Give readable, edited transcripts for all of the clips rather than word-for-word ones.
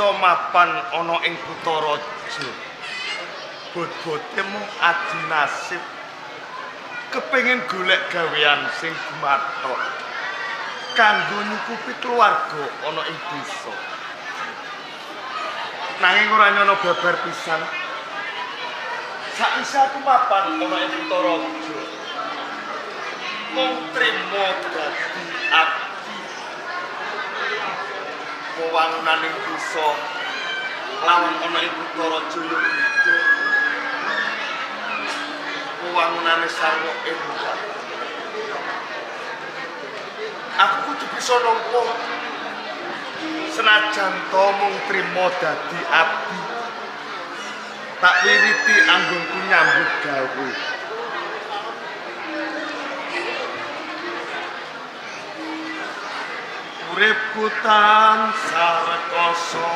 bisa mapan ana ing Kutaraja. Bot-bote mung adi nasib kepengin golek gawean sing gumathok kanggo nyukupi keluarga ana ing desa. Nanging ora nyono babar pisan. Sakwise aku mapan ana ing Kutaraja. Mung trimo dadi abdi. Wewangunan ing desa lawan ana ing Kutaraja yo beda. Wewangunane sarwa endah. Aku kudu bisa nampa senajan to mung trimo dadi abdi. Tak wiwiti anggonku nyambut gawe. Uripku tansah rekoso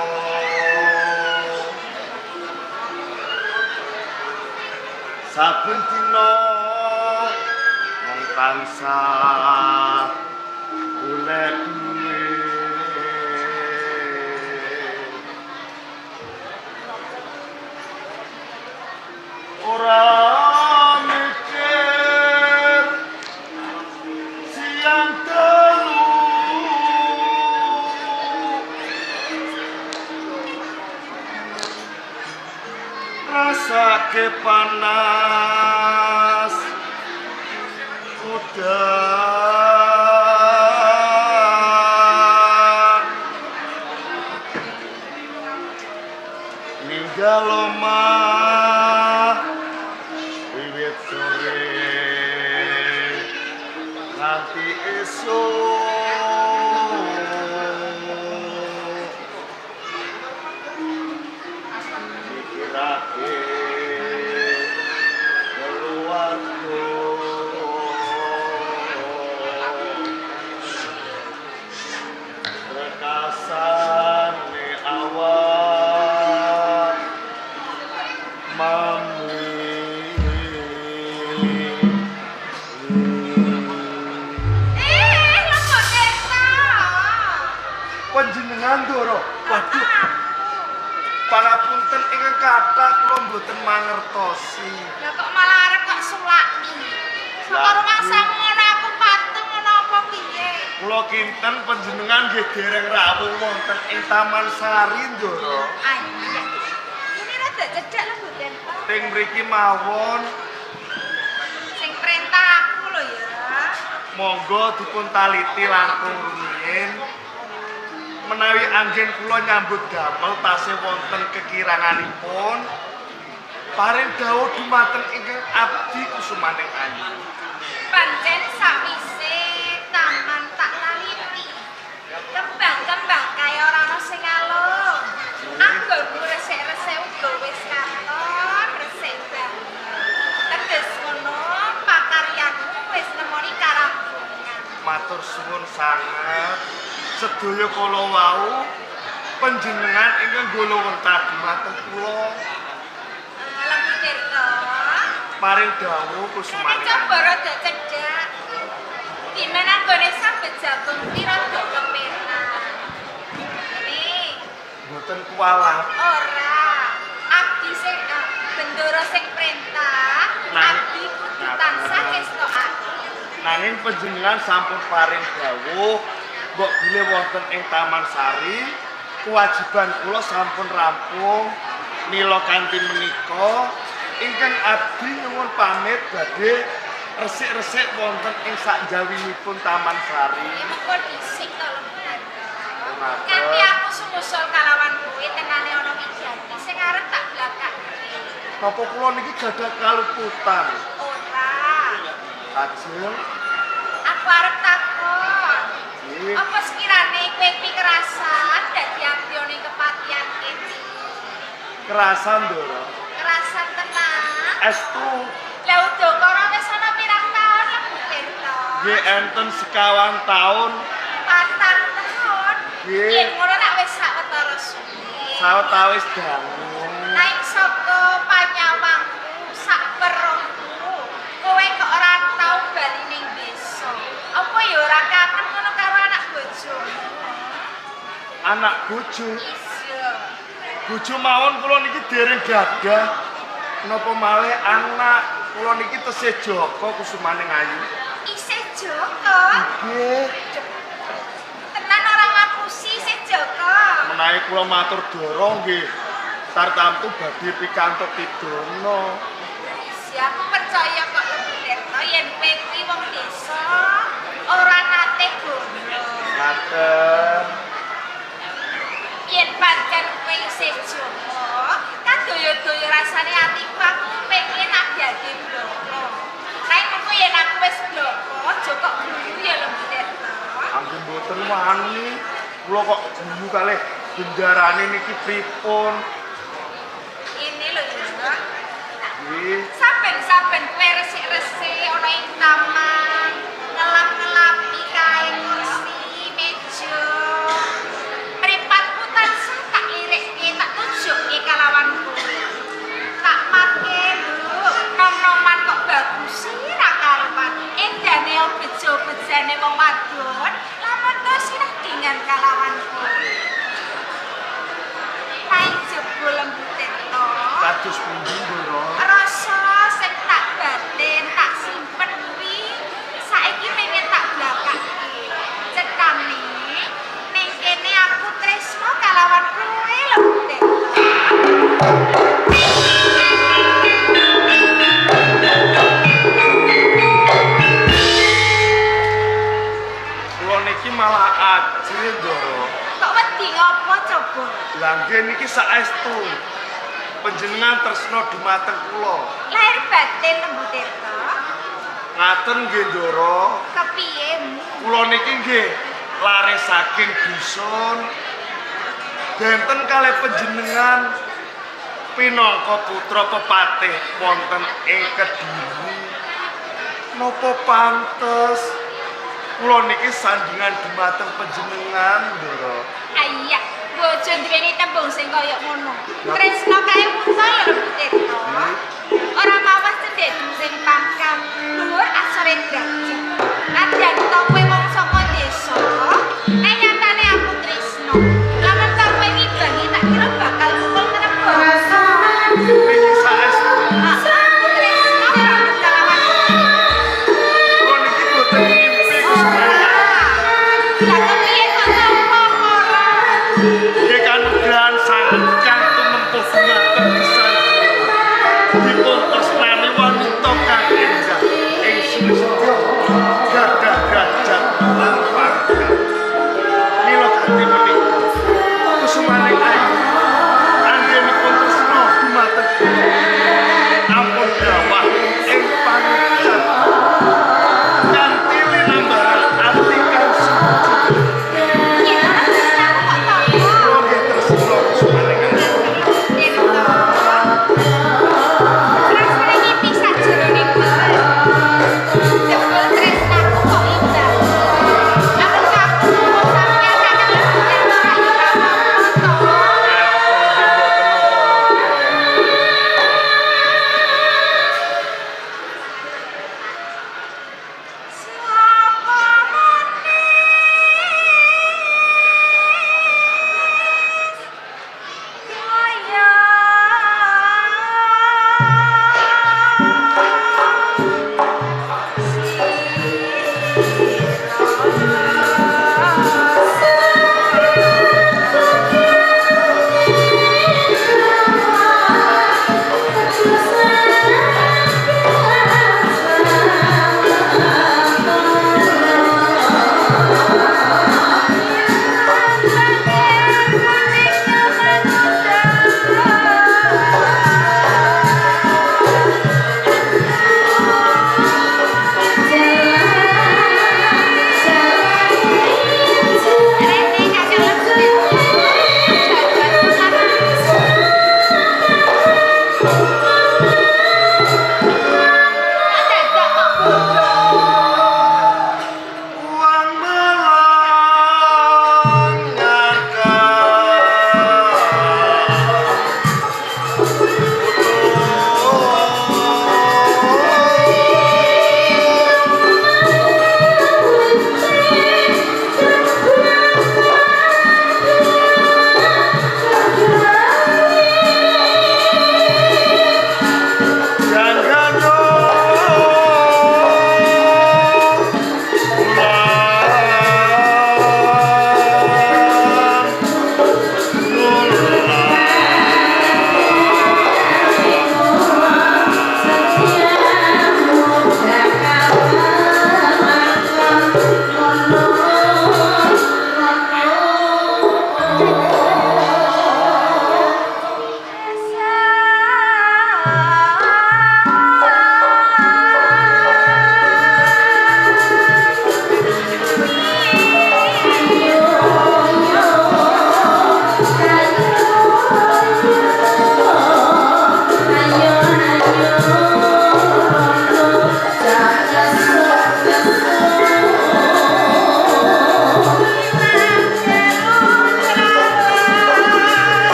saben dina mung tansah golek ora mikir siang telu rasake panas udan ninggal omah wiwit sore nganti esuk mikirake keluarga rekasane awak mami. Panjenengan Ndara, waduh. Pangapunten ingkang kathah kula mboten mangertosi. Ya kok malah arep kok sulaki. Saka rumangsamu ngono aku patung ngono apa piye? Kula kinten panjenengan nggih dereng rawuh wonten ing Taman Sari Ndara. Ayo. Ini rada cedhak lho Boten. Teng mriki mawon Sing perintah aku lho ya. monggo dipun taliti langkung rumiyin. Menawi anggen kula nyambut damel tasih wonten kekiranganipun paring dawuh dumateng ingkang abdi kusumaning ayu. Pancen sakwise taman tak taliti. Kembang-kembang kaya ora ana sing alung. Anggonku resik-resik uga wis katon, resik banget. Teges ngono pakaryanmu wis nemoni karampungan. Matur suwun sanget. Sedaya kala wau panjenengan ingkang nggolo wentah dumateng kula Lembu Tirta. paring dawuh Ini kusumaning coba rada cedhak. Dimana anggone sambet jabung pira nduk kepenak. Ini mboten kuwalat. ora abdi sing bendoro sing perintah, abdi kudu tansah kestokake. Nanging panjenengan sampun paring dawuh mbok bile wonten ing Taman Sari, kewajiban kula sampun rampung. Mila kanthi menika ingkang abdi nyuwun pamit badhe resik-resik wonten ing sakjawinipun Taman Sari. Mengko dhisik to lembar. Matur. Kanthi aku sumusul kalawan kowe tengane ana wijati sing arep tak blakake. Napa kula niki gadah kaluputan? Ora. Ajeng. Aku arep takon. Nggih. Apa sekirane kowe iki kerasan dadi abdi ning kepatihan kene? Kerasan Ndara. Kerasan tenan. Estu Lah udakara wis ana pirang taun Lembu Tirta? nggih enten sekawan taun 4 tahun. Nggih. Yen ngono nak wis sawetara suwe. sawetawis dangu. Naik saka panyawangku sak perongku. Kowe kok ora tau bali ning desa. Apa ya ora kangen ngono karo anak bojomu? Anak bojo Iya. Bojo mawon kula niki dereng gadah. Napa malih anak kula niki tesih Joko Kusumaning Ayu. Isih Joko. Nggih. Tenan ora ngapusi isih Joko. Menawi kula matur doro nggih. Tartamtu badhe pikantuk pidono. Si aku percaya kok Lembu Tirta yen kowe kuwi wong desa ora nate gono. Ngaten. Yen pancen kowe isih Joko, kan doyo-doyo rasane atiku aku pengen abdi bloko. Kae kok yen aku wis bloko, Joko guyu ya Lembu Tirta. Anggen mboten wani. Kula kok guyu kalih bendarane niki pripun? Ini lho ya. Nggih. Saben-saben kowe resik-resik ana ing taman, ngelap-ngelapi kae kursi, meja. Mripatku tansah tak lirikke, tak tujukke kalawan kowe. Tak make lho, nom-noman kok bagus ra karuan. Endane bejo-bejane wong wadon, lamun to sinadingan kalawan kowe. Paing jebul Lembu Tirta. Kados pundi, Ndoro? Rasa sing tak batin, tak simpen kuwi saiki pengen tak blakake. Cetane ning kene aku tresno kalawan kowe Lembu Tirta. Kula niki malah ajri, Ndoro. Kok wedi ngopo coba? Lah nggih niki saestu panjenengan tresno dumateng kula. Lahir batin Lembu Tirta. Ngaten nggih, Ndoro. Kepiye? Kula niki nggih lare saking dusun. Benten kalih panjenengan pinangka putra pepatih wonten ing Kediri. Napa pantes kula niki sandingan dumateng panjenengan, Ndoro? Iya, bojo duweni tembung sing kaya ngono. Tresno kae wuta lho Lembu Tirta. Ora mawas cedhek sing pangkam, dhuwur asore derajat. Nadyan to kowe wong saka desa, nek nyatane aku tresno. Lamun to kowe ngibangi tak kira bakal kumpul ngrembos. Niki saestu Aku tresno banget kalawan kowe. kula niki boten ngimpi Gusti. Lah kepiye kok ngopo ora? Nggih kanugrahan sanget kang tumempuh dumateng pisan. Dipun tresnani wanita kang endah ing Sulistya gadah derajat lan pangkat. Mila kanthi menika Kusumaning Ayu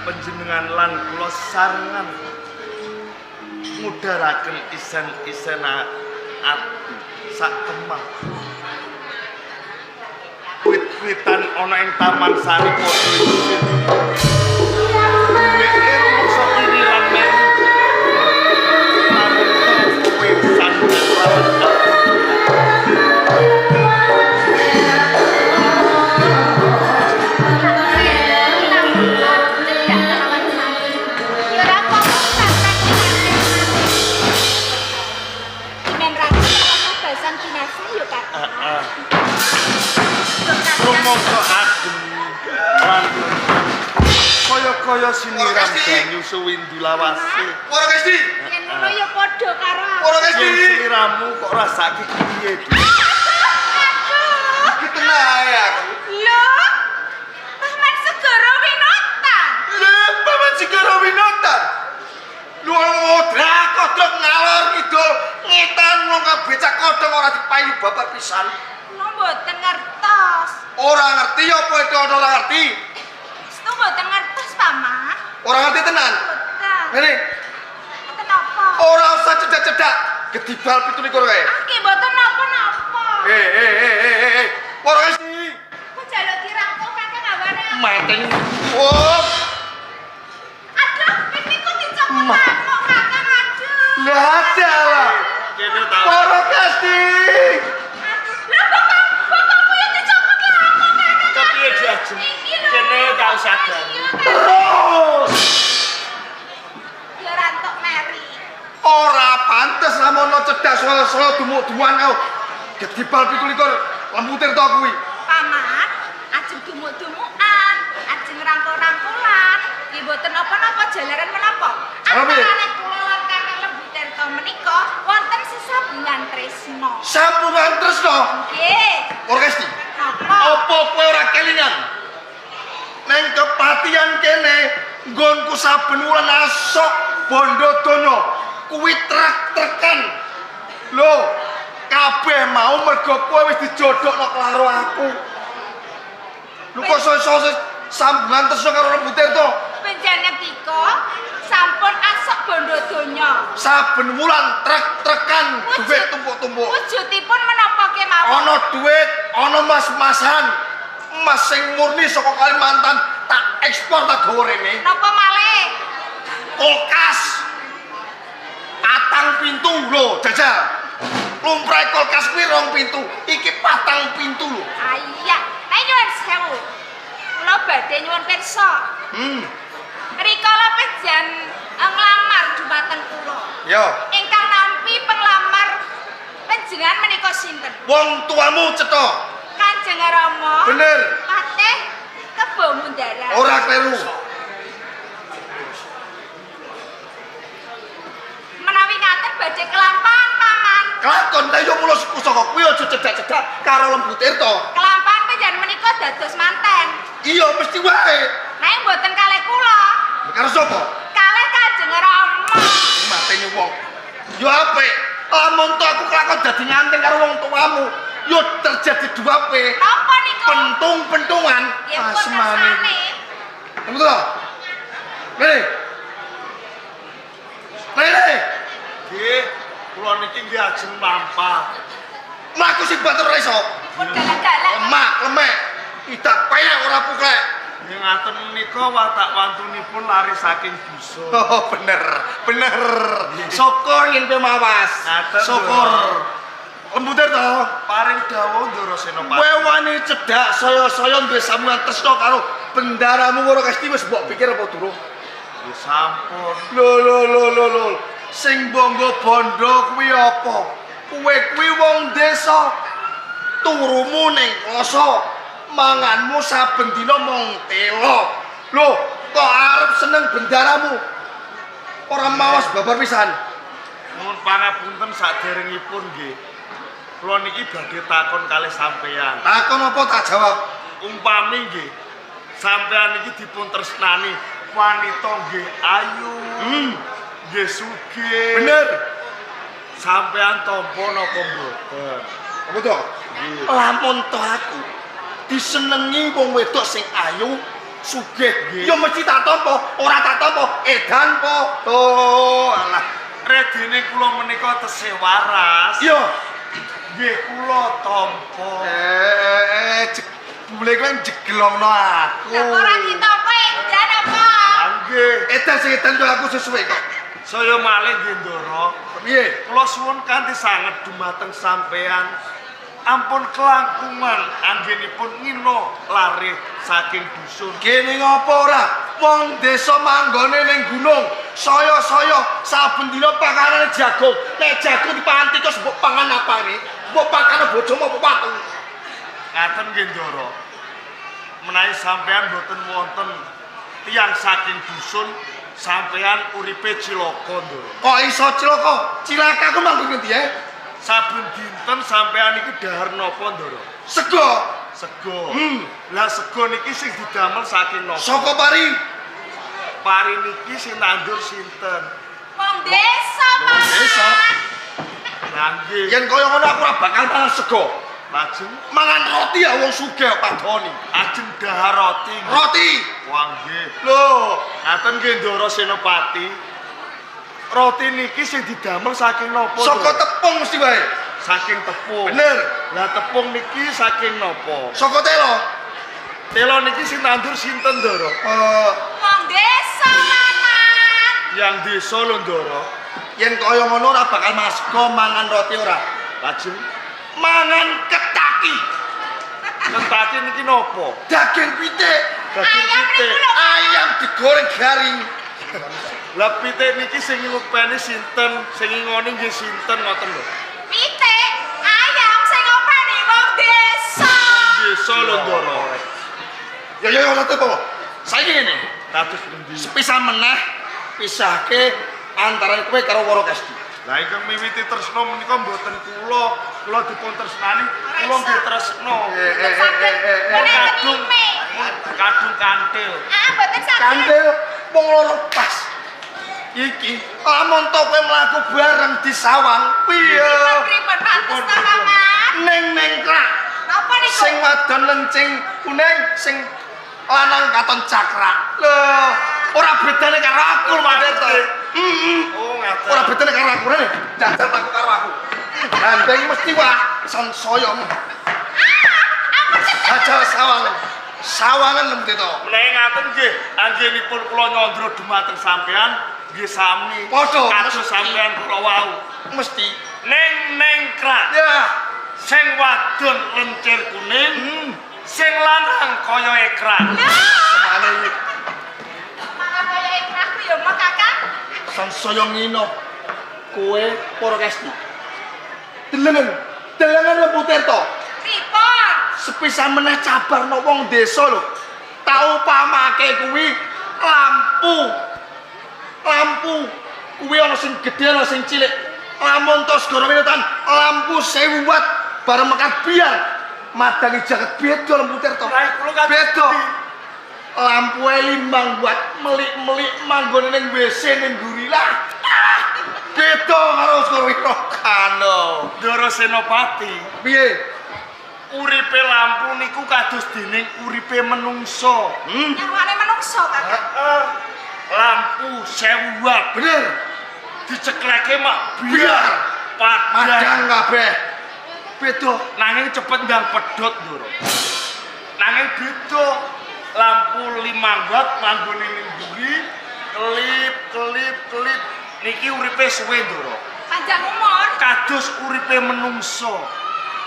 panjenengan lan kula sarengan ngudaraken isen-isena ati sak kemah. Wit-witan ana ing taman sari padha isin. Wit-wite rumangsa iri lan meru. Namun kowe sandang lawan rumangsa ageng lan kaya siniram banyu suwindu lawase. Ora Gusti. Yen ngono ya padha karo Ora Gusti. Siramu kok rasake piye? Iki tenae aku. Lho, Paman Segara Winata. Lha Paman Segara Winata. Lu modra kodhok ngalor kidul ngetan nang becak kodhok ora dipayu babar pisan. Kula mboten ngertos. Ora ngerti apa itu ora ngerti. Stu mboten ngertos, Paman. Ora ngerti tenan. Mboten. Ngene, Kenapa? ora usah cedak-cedak. Gedibal 17 kae. Aki mboten napa-napa. Ora Gusti. Ku jaluk dirangkul kakek ngawane. Mateng. Oh, Aduh, pipiku dicopot kok kakek aduh. lah dalah. Kene ta. Ora Gusti. Lah bokongku ya dicopot lah kok kakek. Kepiye diajem? Kene tak usah gani. Terus. Ya rantok meri. Ora pantes lamono cedak soal dumuk-duan kau. Gedibal 17 lembutir to kuwi. Paman, ajeng dumuk-dumukan, ajeng rangkul-rangkulan. Nggih mboten napa-napa jalaran menapa. Jalaran piye? Antarané kula lan Kakang Lembutirta menika wonten sesambungan tresno. Sambungan tresno. Nggih. Ora Gusti. Napa? Apa kowe ora kelingan? Neng kepatian kene nggonku saben wulan asok bondo donya kuwi trek-trekan. Lho, kabeh mau mergo kowe wis dijodhokno karo aku. Lho kok iso sambungan tresno karo Lembutirta? Panjenengan ngendika sampun asok bondo donya. Saben wulan trek-trekan duit tumpuk-tumpuk. Wujudipun menapa kemawon? Ana duit, ana mas-masan. Emas sing murni saka Kalimantan tak ekspor tak gawa rene. Napa malih? Kulkas. Patang pintu lho, jajal. Lumrahe kulkas kuwi 2 pintu, iki 4 pintu lho. Iya, nek nyuwun sewu. Kula badhe nyuwun pirsa. Rikala panjenengan nglamar dumateng kula. Yo, Ingkang nampi penglamar panjenengan menika sinten? wong tuamu cetha. Kanjeng Rama. Bener. Patih Kebo Mundara. Ora kleru. Menawi ngaten badhe kelampahan, Paman. Kelakon ta yo mula suku saka kuwi aja cedak-cedak karo Lembutirta. Kelampahan panjenengan menika dados manten. Iya mesti wae. Nanging mboten kalih kula. Karo sapa? Kalih Kanjeng Rama. Matene wong. Yo apik. Lamun to aku kelakon dadi nganting karo wong tuamu, yo terjadi duape. Napa niku? Pentung-pentungan. Ya pun kersane. Kamu to? Nih. Nih. Nggih, kula niki nggih ajeng lampah. Mlaku sing batur ora iso. Pun galak-galak. Lemak. Idak payah ora puklek. Ning ngaten menika watak wantunipun lari saking dusun. Oh, bener. Syukur yen kowe mawas. Ngaten, Syukur. Lembutir to. Paring dawuh Ndara Senopati. Kowe wani cedak saya-saya duwe sambungan tresno karo bendaramu ora Gusti wis mbok pikir apa durung? Ya sampun. Lho. Sing bangga bondo kuwi apa? Kowe kuwi wong desa. Turumu ning kloso. Manganmu saben dina mung telo. Lho, kok arep seneng bendaramu? Ora mawas babar pisan. Nuwun pangapunten saderengipun nggih. Kula niki badhe takon kalih sampeyan. Takon apa tak jawab? Umpami nggih sampeyan iki dipun tresnani wanita nggih ayu. Nggih sugih. Bener. Sampeyan tampa napa mboten? Apa to? Lamun to aku disenengi wong wedok sing ayu, sugih. Nggih. Ya mesti tak tampa, ora tak tampa edan po. Oh, alah. Redine kula menika tesih waras. Yo. Nggih kula tampa. Mulai kowe jegelongno aku. Lah ora ditopo edan apa? Nggih. Edan sing edan kok aku sesuai kok. Saya malih nggih Ndara. Piye? Kula suwun kanthi sanget dumateng sampean. Ampun kelangkungan anggenipun ngino lare saking dusun. Kene ngopo ora? Wong desa manggone ning gunung. Saya saben dina panganane jagung. Nek jagung dipangan tikus mbok pangan apane? Mbok pakane bojomu apa watu? Ngaten nggih Ndara. Menawi sampean boten wonten tiyang saking dusun, sampean uripe cilaka Ndara. Kok iso cilaka? Cilaka ku manggon ngendi ya? Saben dinten sampean iki dhahar napa Ndara? Sego. Sego. Lah sego niki sing didamel saking napa? Saka pari. Pari niki sing nandur sinten? Wong desa Desa. mangan. Lah nggih. Yen kaya ngono aku ora bakal mangan sego. Lajeng Mangan roti ya wong sugih padoni. ajeng dhahar roti. Roti. Wah nggih. Lho, Ngaten nggih Ndara Senopati. Roti niki sing didamel saking napa? saka Ndara? tepung mesti wae. Saking tepung. Bener. Lah tepung niki saking napa? Saka telo. Telo niki sing nandur sinten Ndara? Wong desa mangan. Yang desa lho Ndara. Yen kaya ngono ora bakal masgo mangan roti ora. Lajeng Mangan ketaki. kentati niki napa? Daging pitik. Daging Ayam pitik. niku lho. Ayam digoreng garing. Lah pitik niki sing ngupeni sinten? Sing ngoni nggih sinten ngoten lho. Pitik, ayam sing ngopeni wong desa. Desa lho Ndara. Ya ngono to. Saiki ngene. Kados pundi? Sepisah meneh pisahke antara kowe karo Woro Kesti. Lah ingkang miwiti tresna menika mboten kula dipun tresnani, kula nggih tresna. Kadung kadung kantil. Ah, mboten saged. Kandel wong loro pas. Iki lamun to kowe mlaku bareng di sawang. Piye? Pripun pantes ta Paman? Neng krak. Napa niku? Sing wadon lencing kuning, sing lanang katon cakrak. Lho, ora bedane karo aku Mader to. Oh ngaten. Ora bedane karo aku rene. Jajal aku karo aku. Gandeng mesti wah son soyo. Jajal sawang. Sawangan lembut to. Menawi ngaten nggih, anggenipun kula nyandra dumateng sampean nggih sami. Padha. Kados sampean kula wau. Mesti. Neng krak. Ya. Sing wadon lencir kuning, sing lanang kaya ekran. Semane iki Malah kaya ikrahku ya mah Kakang. son soyo ngino. Kowe Woro Kesti. Delengen lembut to. Pripun? Sepisah meneh cabarno wong desa lho. Tau pamake kuwi lampu. Kuwi ana sing gedhe ana sing cilik. Lamun to segara winutan lampu 1000 watt bareng mekar biar madangi jaket beda lembut to. Lah kula kan Beda. Lampu 5 watt melik-melik manggone ning WC ning gurilah. Beda karo segara winutan. Ndara Senopati. Piye? Uripe lampu niku kados dening uripe menungso. Nyawane menungso Kakang. Lampu 1000 watt Bener. dicekleke mak Biar. biar Madang padang kabeh. Beda. nanging cepet ndang pedhot Ndara. Nanging beda lampu 5 watt manggone ning buri kelip niki uripe suwe Ndara. Panjang umur. Kados uripe menungso.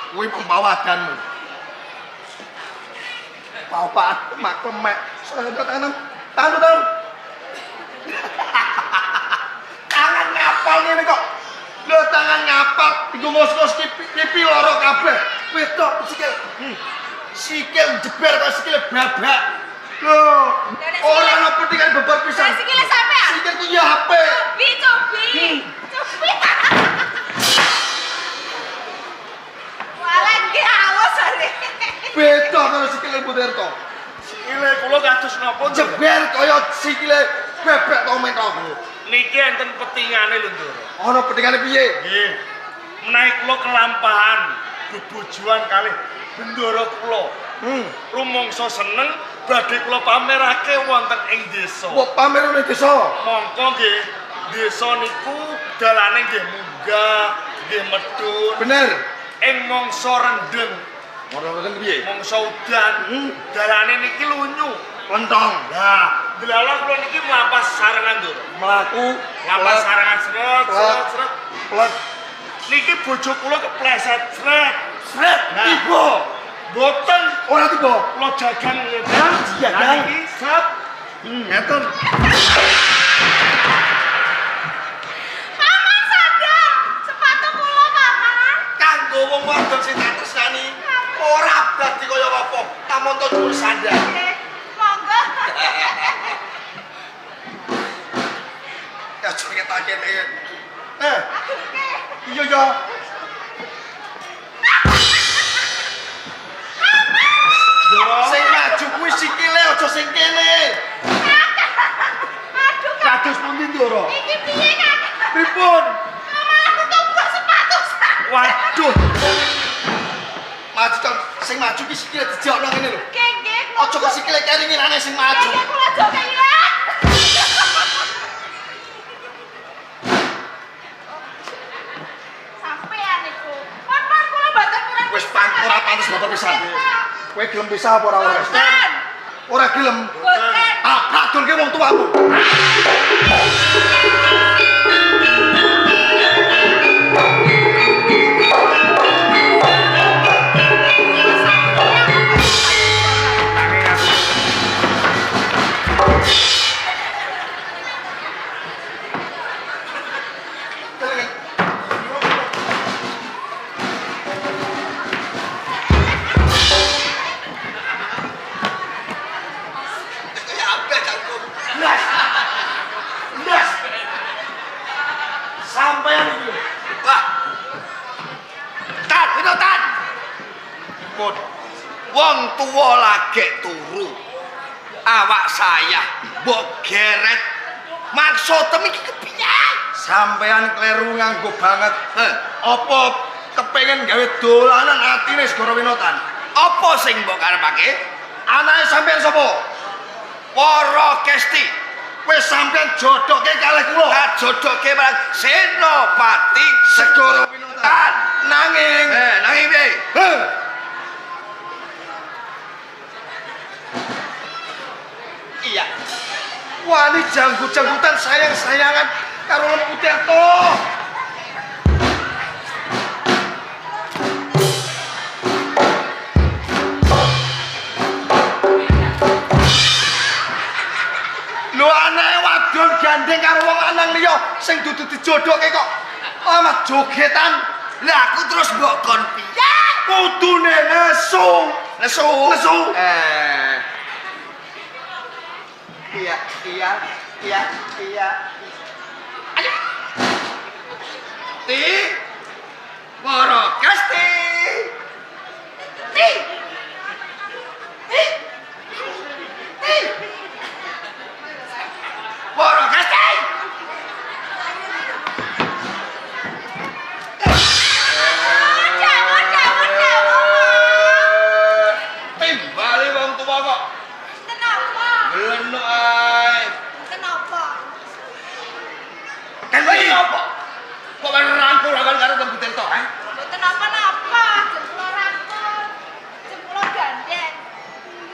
Kuwi pembawadanmu. Bapak mak lemek. Tangan. Tangan ngapal ngene kok. Lho tangan ngapal iku ngos-ngos pipi loro kabeh. Beda sikil. Sikil jeber kok sikile babak. Lho, ora ana pentingan bebar pisan. Lah sikile sampean. Sikil ku ya HP. Cobi. Walah nggih awas are. Beda karo sikile Buderto. Sikile kula kados napa Ndara? Jeber kaya sikile bebek to men to. Niki enten petingane lho Ndara. Ana pentingane piye? Nggih. Menawi kula kelampahan bebojoan kalih bendara kula. Rumangsa seneng badhe kula pamerake wonten ing desa. Kok pamer ning desa? Mongko nggih, desa niku dalane nggih munggah, nggih medhun. Bener. Ing mangsa rendeng, Ngono piye? mangsa udan, dalane niki lunyu. Lentong. Nah, delala kula niki mlampah sarengan Ndoro. Mlaku, Mlampah sarengan sret. Plet. Niki bojo kula kepleset sret. Sret. Nah. Tiba. Boten Ora tiba. kula jagang ngeten. Jagang. Lah niki sep. Ngeten. Paman sadar, sepatu kula paman. Kanggo wong wadon sing tak tresnani ora dadi kaya apa. Tamon to dhuwur sandal. Nggih, monggo. Ya jenenge taket. Aduh, nggih. Iya ya. Ndoro. Sing maju kuwi sikile aja sing kene. Aduh, Kados pundi Ndoro? iki piye kan? Pripun? Paman aku tumbuk sepatu sak. Waduh. Maju to sing maju ki sikile dijokno ngene lho. Nggih, nggih. kula Aja kok sikile keringin sing maju. Nggih, kula joge ya. Sampeyan iku. Paman kula mboten kurang. Wis ora pantes bapak pisan. Kowe gelem pisah apa ora ora? Boten. Ora gelem. Boten. Ah, pradulke wong tuamu. Ndas. Sampeyan iki. Wah. Itu tan. Pun. Wong tuwa lagi turu. Awak saya mbok geret. Maksud iki kepiye? Sampeyan kleru nganggo banget. Apa kepengin gawe dolanan atine Segara Winotan? Apa sing mbok karepake? Anake sampeyan sapa? Wara Kesti. Wis sampeyan jodoke kalih kula. Jodoke marang Senopati Segara Winotan. Nanging piye? Iya. Wani janggut-janggutan sayang-sayangan karo Lempu Tirta. Lho anake wadon gandeng karo wong lanang liya sing dudu dijodoke kok amat jogetan. Lah aku terus mbok kon piye? Kudune nesu. Nesu. Iya. Ayo. Ti. Wara Kesti. Ti. Wara Kesti. Timbali wong tuwa kok. Kenapa? Lenuk ae. Kenapa? Kan iki apa? Kok rangkul akan karo Lempu Tirta, Mboten napa-napa, jempol rangkul. Jempol gandeng.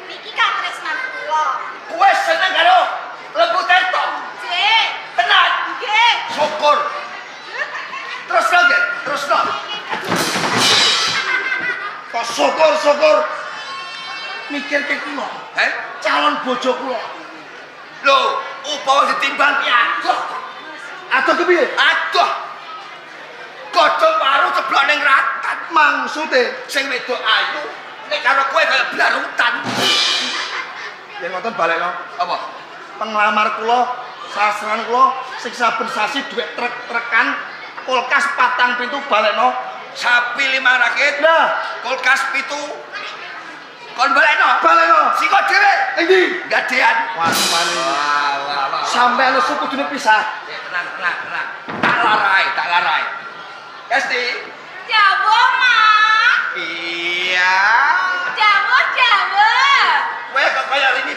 Niki kan tresnan kula. Kowe seneng karo Lempu Tirta? Jek. Tenan. Nggih. Syukur. Terus lagi, terus no. Kok syukur. Mikir ke kula. Calon bojo kula. Lho, upawa ditimbang ki adoh. Adoh kepiye? Adoh. Godhong waru ceblok ning rakat. Maksude sing wedok ayu nek karo kowe kaya blarutan. Yen ngoten balekno. Apa? Penglamar kula, sasrangan kula sing saben sasi dhuwit trek-trekan kulkas 4 pintu balekno. Sapi 5 rakit. Lah, kulkas 7. Kon balekno. Siko dhewe. Endi? Gadean. Wah, mane. Wah. Sampeyan nesu kudune pisah. Tenang. Tak larai. Kesti. Jawa, Mak. Iya. Jawa. Kowe kok kaya ini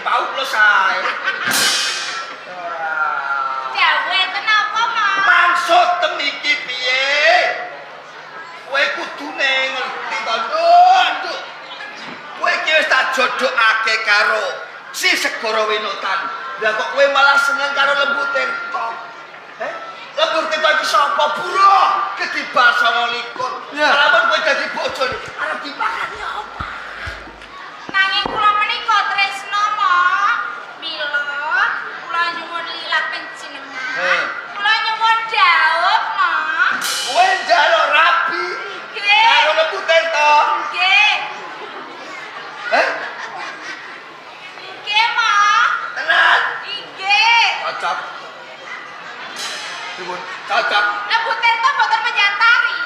karo si Segara Winotan. Lah kok kowe malah seneng karo Lembu Tirta? Lembu Tirta iki sapa, Bro? Ketibal 29. Lamun kowe dadi bojone, arep dipakani apa? Nanging kula menika tresna, Mak. Mila kula nyuwun lilak panjenengan. Kula nyuwun dhawuh, Mak. Kowe njaluk rabi Nggih. karo Lembu Tirta. Nggih. Nggih, Mak. Tenan. Nggih. Cocok. Dipun cocok. Lembu Tirta mboten penyantari.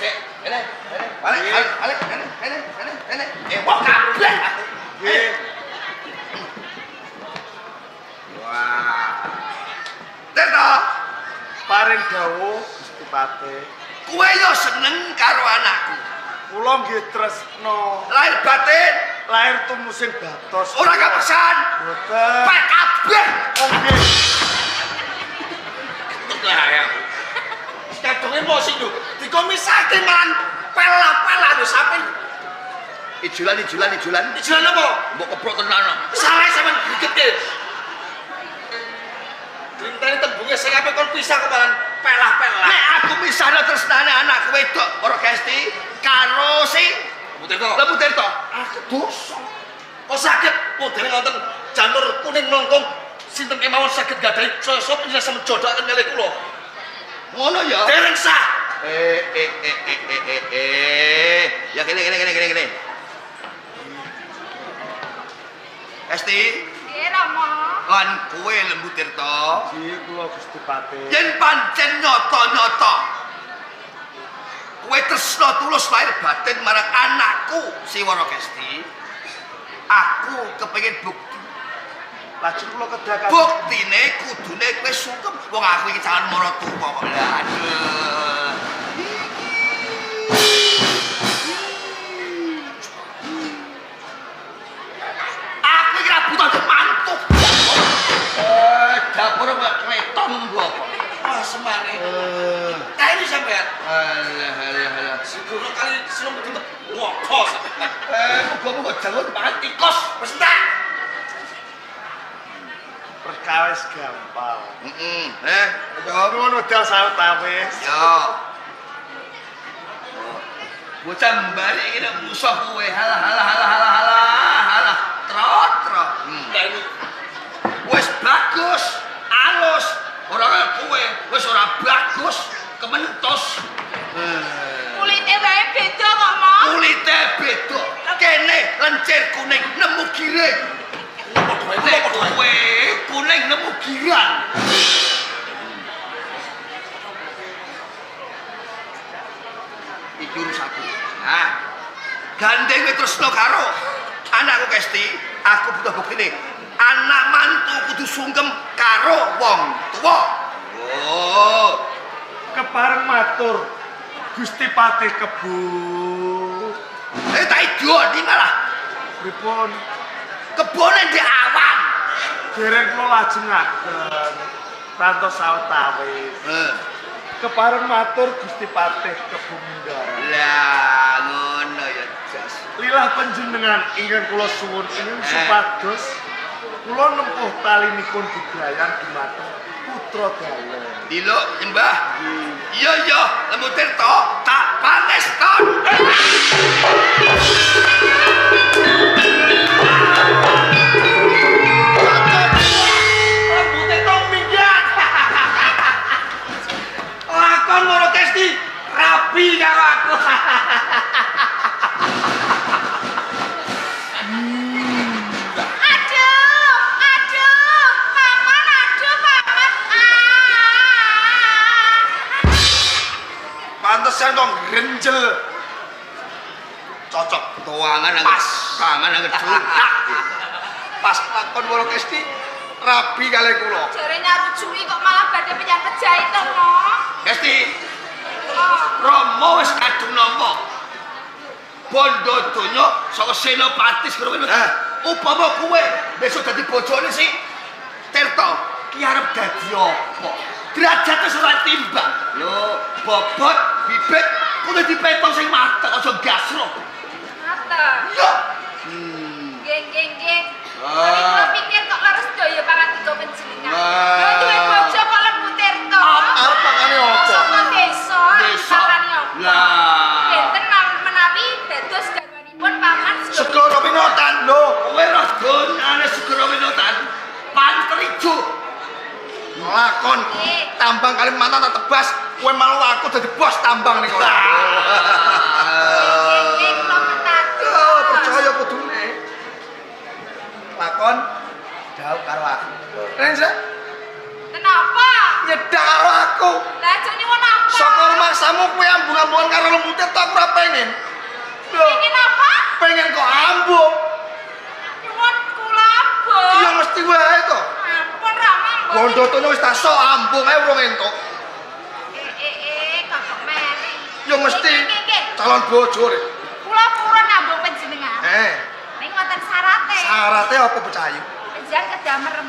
Sik, ini. Balik. Wah kabeh aku. Nggih. Wah. Tirta, Paring dawuh Gusti Patih. kowe yo seneng karo anakku. Kula nggih tresna. Lahir batin, Lahir tumusin batos. ora kapesan. Boten. Pak kabeh. Oh nggih. Lah ya. Kadung emosi lho. Dikomisake malan pel-pelan lho sampe. Ijulan. Ijulan apa? Mbok keprok tenan. Salah sampean gigete. Dinteni tembunge sing ape kon pisah kok malan pelah-pelah. Nek aku misahno tresnane anak wedok ora Gesti karo si Lembu Tirta. Aku dosa. Kok saged modele wonten janur kuning melengkung sinten kemawon saged gadahi sosok penyelesaian jodohaken kalih kula. Ngono ya. Dereng sah. Ya gini. Esti, Nggih, Rama. kan kowe Lembu Tirta. Nggih kula Gusti Patih. Yen pancen nyata-nyata kowe tresna tulus lahir batin marang anakku si Wara Gesti, aku kepengin bukti. Lajeng kula kedah Buktine kudune kowe sungkem wong aku iki calon maratuwa kok. Aduh. Aku iki ra butuh mantu. Dapur kok kreton mbok. Wah semane. Kae iki sampean. Alah. Siguro kali silem tutup woko sampean. Muga-muga jangan makan tikus. Wis tak. perkawis gampang. Ngono Modal sawetawis. yo. Bocah mbali iki nek musuh kowe. Halah. Tro. Wis bagus, alus. Ora kaya kowe, wis ora bagus, kementos. Kulite wae beda kok, Mak. Kulite beda. Kene lencir kuning nemu giring. Nek kowe kuning nemu girang. Iki urusanku. Nah, gandeng kowe tresno karo anakku Kesti, aku butuh buktine. Anak mantu kudu sungkem karo wong tuwa. Oh, Kepareng matur Gusti Patih Kebu. tak idoni malah. Pripun? Kebone di awan. Dereng kula lajengaken rantos sawetawis. Kepareng matur Gusti Patih Kebu Munggara. Lah ngono ya jas. Lilah panjenengan ingkang kula suwun ingkang supados kula nempuh talinipun budayan dumateng putra dalang. Diluk nyembah. Iya, Lembu Tirta tak pangeston. Lembu Tirta minggat. Lakon Wara Kesti rapi karo aku. Pantesan kok grenjel. Cocok tuangan pas tangan nang gedung. Pas lakon Wara Kesti rabi kali kula. Jare nyarujui kok malah badhe penyambet jahit to, Mak. Kesti Rama wis kadung nampa. Bondo donya saka Senopati Segara Winotan. Upama kowe besok dadi bojone si Tirta, ki arep dadi apa? Derajat wis ora timbang. Lho, bobot, bibit kudu dipetong sing mateng aja gasro. Ngaten. Yo. Nggih, Nggih. Tapi kula pikir kok leres daya pangandiga panjenengan. Lha duwe bojo kok Lembu Tirta. Arep makane apa? Saka desa. Desa. Makane apa? Lah. Benten menawi dados garwanipun paman Segara Winotan lho, kowe ora gonane Segara Winotan. Pantrijo. Lakon tambang Kalimantan tak tebas, kowe malu aku dadi bos tambang ning kono. Nggih, kula pertatos. Percaya kudune. Lakon jauh karo aku. Renza, Kenapa? nyedak karo aku. Lah aja nyuwun apa? Saka rumaksamu kowe ambung-ambungan karo Lembu Tirta aku ora pengen. Lho, Pengen apa? pengen kok ambung. Nyuwun kula apa? Iya mesti wae to. Ampun Rama. Bondo tono wis tak sok ambung ae urung entuk. Kakak Mary. Ya mesti Nggih. calon bojo rek. Kula purun nambung panjenengan. Ning wonten syarate. Syarate apa pecayu? Panjenengan kedah merem.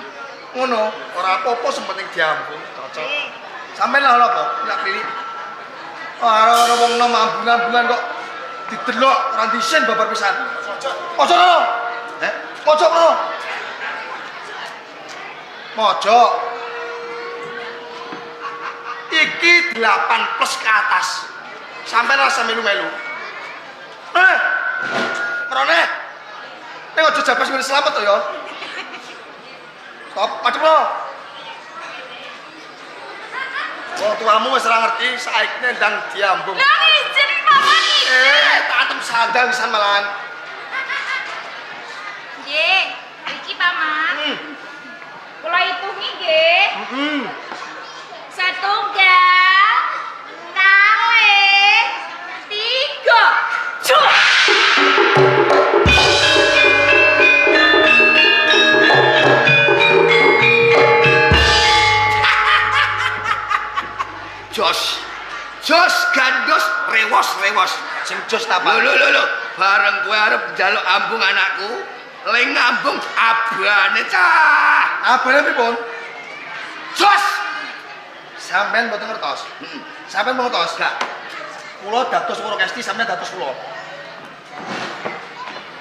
Ngono, ora apa-apa sementing diambung, cocok. Nggih. Sampeyan lah apa? Ndak pilih. Ora wong nom ambung-ambungan kok didelok ora disin babar pisan. Ojo no. Pojok no. Pojok. Iki 8 plus ke atas. Sampai rasa melu-melu. Merone. Nek ojo japas ngene selamat to ya. Stop, macem lo. Wong tuamu wis ora ngerti saiki ndang diambung. Lah izin paman izin. Tak atem sandal pisan malahan. Nggih, iki paman. Kula hitungi nggih. Setunggal, kalih, 3. Cuk. Jos gandos rewos sing jos ta Pak? Lho bareng kowe arep njaluk ambung anakku le ngambung abane cah abane pripun? Jos sampean mboten ngertos. Sampean mau ngertos gak? Kula dados Woro Kesti sampean dados kula.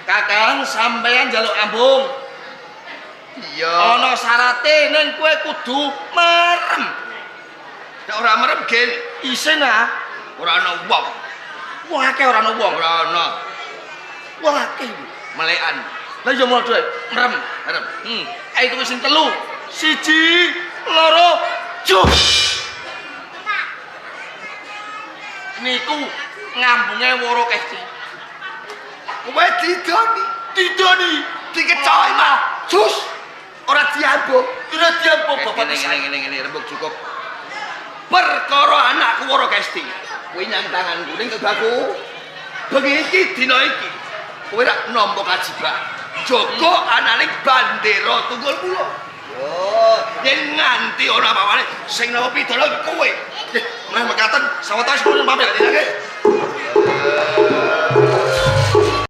Kakang sampean njaluk ambung. Iya. Ana syarate ning kowe kudu merem. Nek ora merem gen isin ah. Ora ana wong. Wong akeh ora ana wong. Ora ana. Wong akeh melekan. Lah ya mau dhewe merem. Ayo itu sing 3. 1, 2, cuk. Niku ngambunge Woro Kesti. Kowe didoni, dikecoki mah. Jus. Ora diambung. Ora diambung bapak ngene rembug cukup. Perkara anakku Woro Kesti. Kowe nyang tanganku ning kebaku. Bengi iki dina iki. Kowe rak nampa kajiban. Jaga anane bandera tunggul kula. Yo, yen nganti ana apa-apane sing nampa pidana kowe. Meh mekaten sawetawis pun pamit nggih.